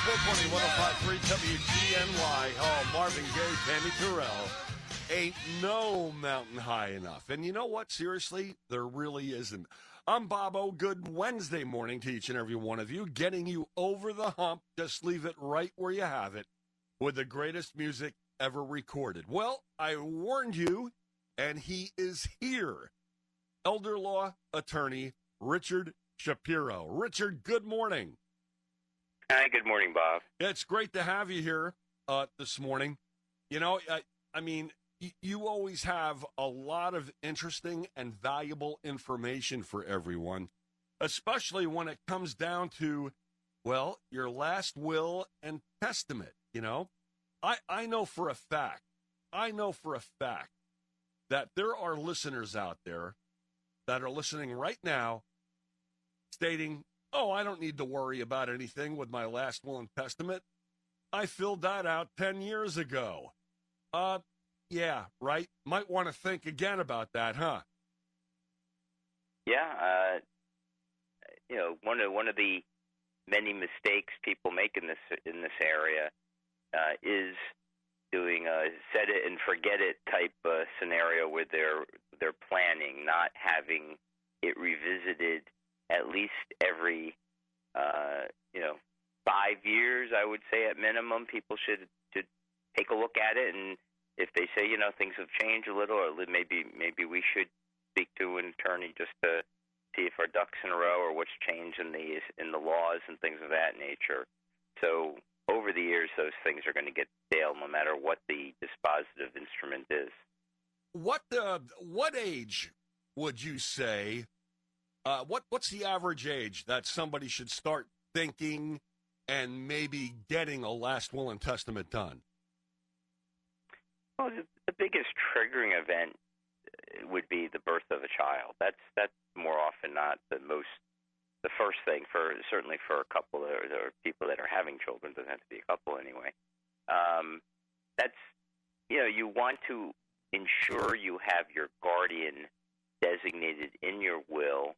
420, 105.3 WGNY. Oh, Marvin Gaye, Tammy Terrell. Ain't no mountain high enough. And you know what? Seriously, there really isn't. I'm Bob O. Good Wednesday morning to each and every one of you, getting you over the hump. Just leave it right where you have it with the greatest music ever recorded. Well, I warned you, and he is here. Elder law attorney Richard Shapiro. Richard, good morning. Hi, good morning, Bob. It's great to have you here this morning. You know, I mean, you always have a lot of interesting and valuable information for everyone, especially when it comes down to, well, your last will and testament. You know, I know for a fact that there are listeners out there that are listening right now stating, oh, I don't need to worry about anything with my last will and testament. I filled that out 10 years ago. Yeah, right. Might want to think again about that, huh? Yeah, you know, one of the many mistakes people make in this area is doing a set it and forget it type scenario where they're planning, not having it revisited at least every 5 years. I would say at minimum, people should take a look at it, and if they say things have changed a little, or maybe we should speak to an attorney just to see if our ducks in a row or what's changed in the laws and things of that nature. So over the years, those things are going to get stale, no matter what the dispositive instrument is. What age would you say? What's the average age that somebody should start thinking and maybe getting a last will and testament done? Well, the biggest triggering event would be the birth of a child. That's more often not the first thing certainly for a couple or people that are having children. Doesn't have to be a couple anyway. That's you want to ensure you have your guardian designated in your will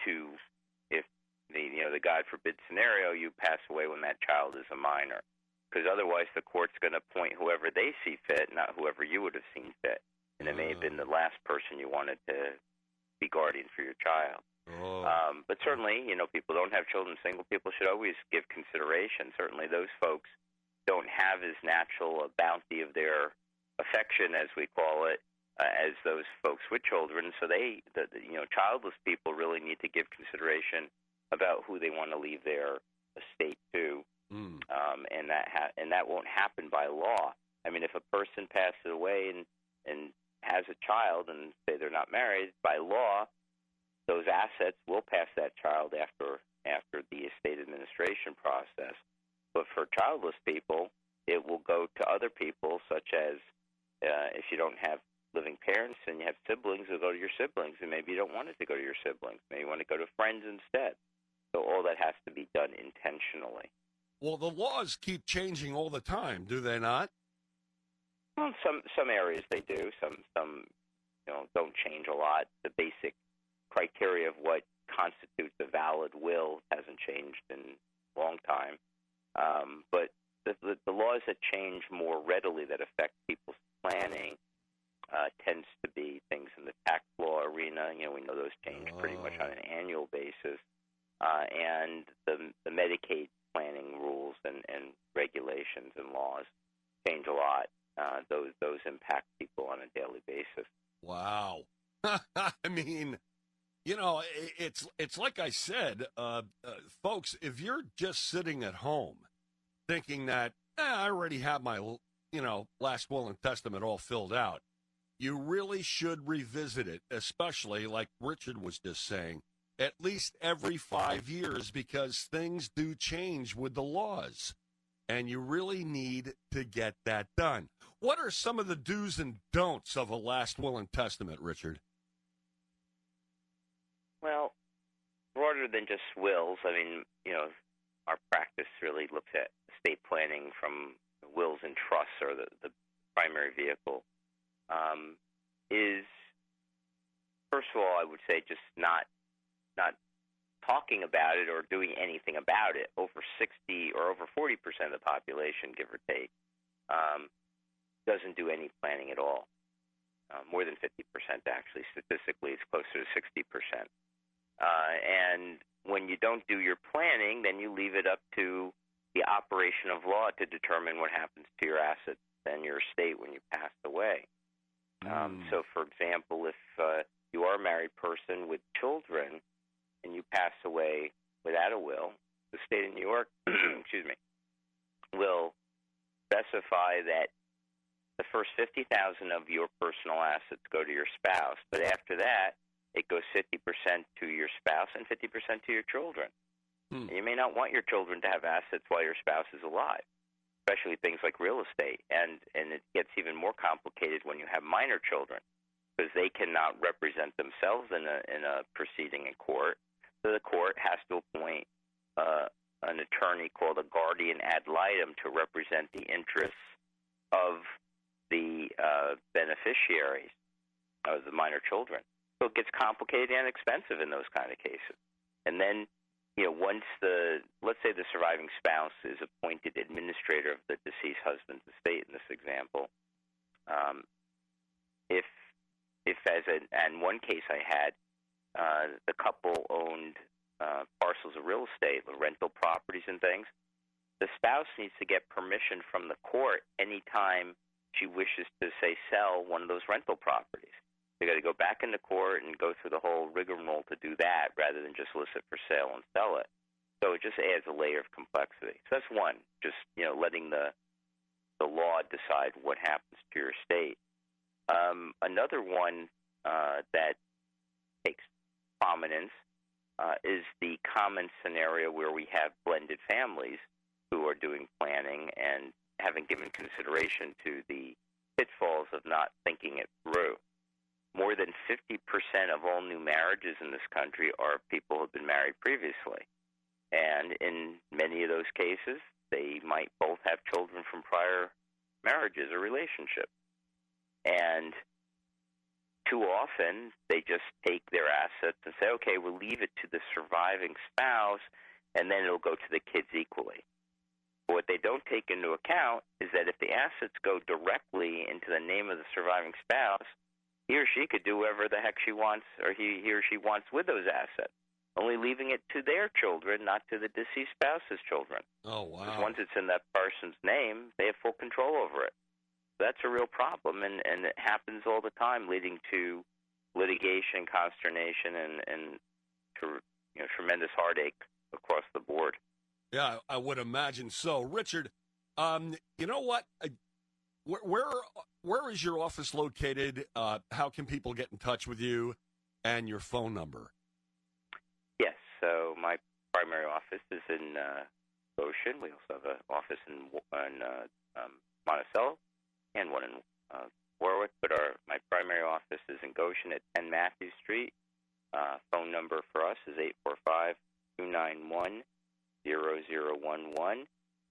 to, if the God forbid scenario, you pass away when that child is a minor, because otherwise the court's going to appoint whoever they see fit, not whoever you would have seen fit, and it may have been the last person you wanted to be guardian for your child. But certainly, people don't have children. Single people should always give consideration. Certainly, those folks don't have as natural a bounty of their affection, as we call it, as those folks with children. So childless people really need to give consideration about who they want to leave their estate to, and that won't happen by law. I mean, if a person passes away and has a child and say they're not married, by law, those assets will pass that child after the estate administration process. But for childless people, it will go to other people, such as if you don't have living parents and you have siblings, it'll go to your siblings, and maybe you don't want it to go to your siblings. Maybe you want to go to friends instead. So all that has to be done intentionally. Well, the laws keep changing all the time, do they not? Well, some areas they do. Some don't change a lot. The basic criteria of what constitutes a valid will hasn't changed in a long time. But the laws that change more readily that affect people's planning tends to be things in the tax law arena. We know those change pretty much on an annual basis. And the Medicaid planning rules and regulations and laws change a lot. Those impact people on a daily basis. Wow. I mean, it's like I said, folks, if you're just sitting at home thinking that I already have my, last will and testament all filled out, you really should revisit it, especially like Richard was just saying, at least every 5 years, because things do change with the laws, and you really need to get that done. What are some of the do's and don'ts of a last will and testament, Richard? Well, broader than just wills, I mean, our practice really looks at estate planning from wills and trusts, or the primary vehicle, is, first of all, I would say just not talking about it or doing anything about it. Over 60 or over 40% of the population, give or take, doesn't do any planning at all. More than 50%, actually. Statistically, it's closer to 60%. And when you don't do your planning, then you leave it up to the operation of law to determine what happens to your assets and your estate when you pass away. So, for example, if you are a married person with children and you pass away without a will, the state of New York, excuse me, will specify that the first $50,000 of your personal assets go to your spouse, but after that, it goes 50% to your spouse and 50% to your children. And you may not want your children to have assets while your spouse is alive, especially things like real estate. And it gets even more complicated when you have minor children, because they cannot represent themselves in a proceeding in court. So the court has to appoint an attorney called a guardian ad litem to represent the interests of the beneficiaries of the minor children. So it gets complicated and expensive in those kind of cases. And then, once let's say the surviving spouse is appointed administrator of the deceased husband's estate in this example, if and one case I had, the couple owned parcels of real estate, rental properties and things, the spouse needs to get permission from the court anytime she wishes to, say, sell one of those rental properties. They got to go back into court and go through the whole rigmarole to do that rather than just list it for sale and sell it. So it just adds a layer of complexity. So that's one, just letting the law decide what happens to your estate. Another one that takes prominence is the common scenario where we have blended families who are doing planning and haven't given consideration to the pitfalls of not thinking it through. More than 50% of all new marriages in this country are people who have been married previously. And in many of those cases, they might both have children from prior marriages or relationships. And too often, they just take their assets and say, okay, we'll leave it to the surviving spouse, and then it'll go to the kids equally. But what they don't take into account is that if the assets go directly into the name of the surviving spouse, he or she could do whatever the heck she wants, or he or she wants with those assets, only leaving it to their children, not to the deceased spouse's children. Oh, wow. Because once it's in that person's name, they have full control over it. That's a real problem, and it happens all the time, leading to litigation, consternation, and tremendous heartache across the board. Yeah, I would imagine so. Richard, you know what? Where is your office located? How can people get in touch with you, and your phone number? Yes, so my primary office is in Goshen. We also have an office in Monticello and one in Warwick, but my primary office is in Goshen at 10 Matthew Street. Phone number for us is 845-291-0011.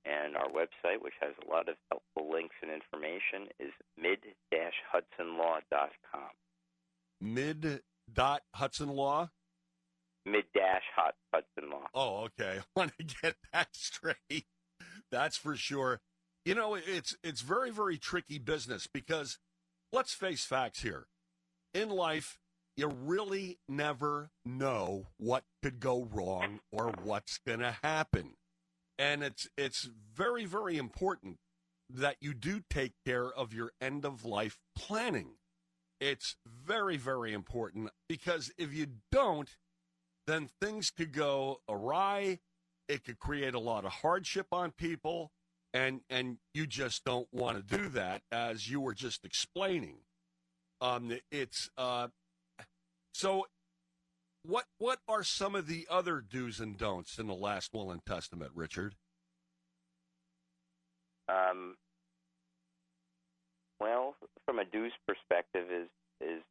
And our website, which has a lot of helpful links and information, is mid-hudsonlaw.com. Mid.Hudson-Law? Mid-Hudson-Law. Oh, okay. I want to get that straight. That's for sure. It's very, very tricky business because let's face facts here. In life, you really never know what could go wrong or what's going to happen. And it's very, very important that you do take care of your end-of-life planning. It's very, very important because if you don't, then things could go awry. It could create a lot of hardship on people, and you just don't want to do that, as you were just explaining. So what are some of the other do's and don'ts in the last will and testament, Richard? Well, from a do's perspective is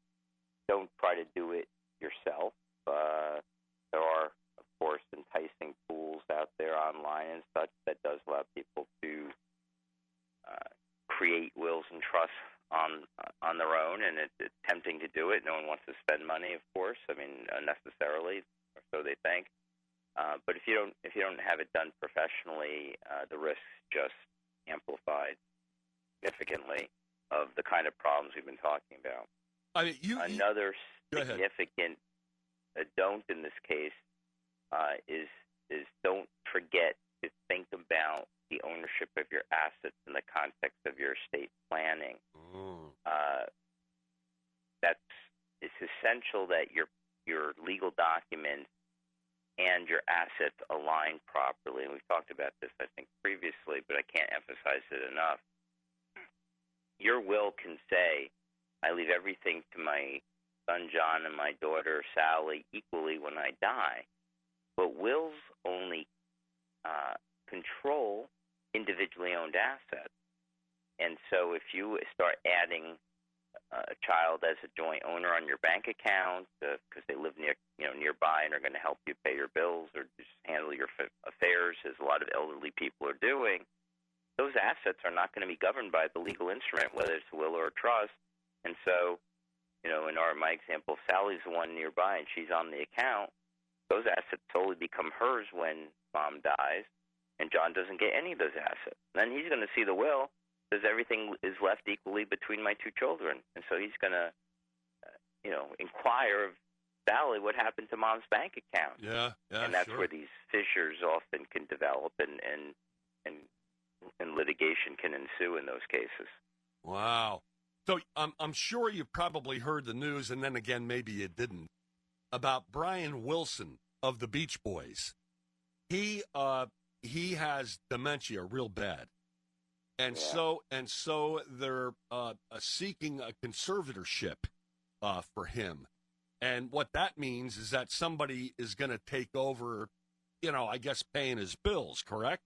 don't try to do it yourself. There are, of course, enticing tools out there online and such that does allow people to create wills and trusts on their own, and it's tempting to do it. No one wants to spend money, of course. I mean, unnecessarily, or so they think. But if you don't have it done professionally, the risks just amplified significantly of the kind of problems we've been talking about. I mean, another significant don't in this case is don't forget to think about the ownership of your assets in the context of your estate planning. It's essential that your legal documents and your assets align properly. And we've talked about this, I think, previously, but I can't emphasize it enough. Your will can say, I leave everything to my son John and my daughter Sally equally when I die. But wills only control individually owned assets. And so if you start adding a child as a joint owner on your bank account because they live nearby and are going to help you pay your bills or just handle your affairs, as a lot of elderly people are doing, those assets are not going to be governed by the legal instrument, whether it's a will or a trust. And so, in my example, if Sally's the one nearby and she's on the account, those assets solely become hers when mom dies, and John doesn't get any of those assets. Then he's going to see the will, because everything is left equally between my two children. And so he's going to, inquire of Sally what happened to mom's bank account. Yeah, and that's where these fissures often can develop, and litigation can ensue in those cases. Wow. So I'm sure you probably heard the news, and then again, maybe you didn't, about Brian Wilson of the Beach Boys. He has dementia real bad. And so they're seeking a conservatorship for him. And what that means is that somebody is going to take over, I guess paying his bills, correct?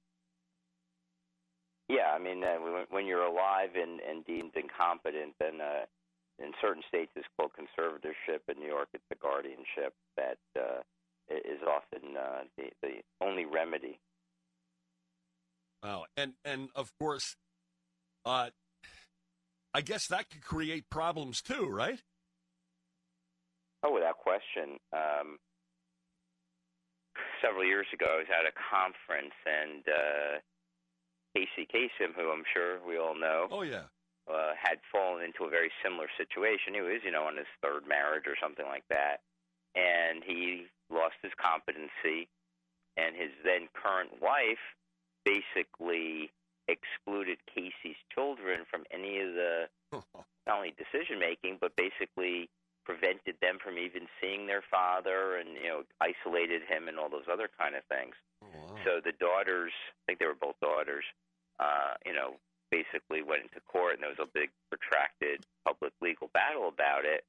Yeah, I mean, when you're alive and deemed incompetent, then in certain states it's called conservatorship. In New York, it's a guardianship that is often the only remedy. Wow, and of course, I guess that could create problems too, right? Oh, without question. Several years ago, I was at a conference, and Casey Kasem, who I'm sure we all know, had fallen into a very similar situation. He was, on his third marriage or something like that, and he lost his competency, and his then current wife basically excluded Casey's children from any of the not only decision making, but basically prevented them from even seeing their father, and isolated him and all those other kind of things. Oh, wow. So the daughters, I think they were both daughters, basically went into court, and there was a big protracted public legal battle about it.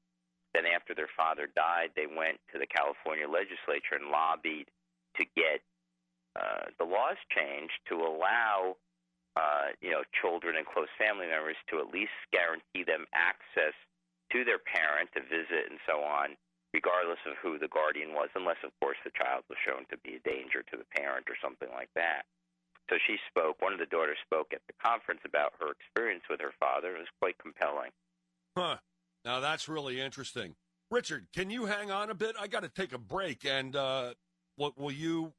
Then after their father died, they went to the California legislature and lobbied to get the laws changed to allow children and close family members to at least guarantee them access to their parent to visit and so on, regardless of who the guardian was, unless, of course, the child was shown to be a danger to the parent or something like that. So she spoke, one of the daughters spoke at the conference about her experience with her father. It was quite compelling. Huh. Now, that's really interesting. Richard, can you hang on a bit? I got to take a break, and will you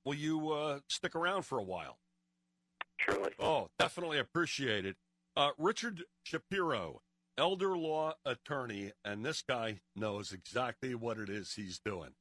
stick around for a while? Surely. Oh, definitely appreciate it. Richard Shapiro, elder law attorney, and this guy knows exactly what it is he's doing.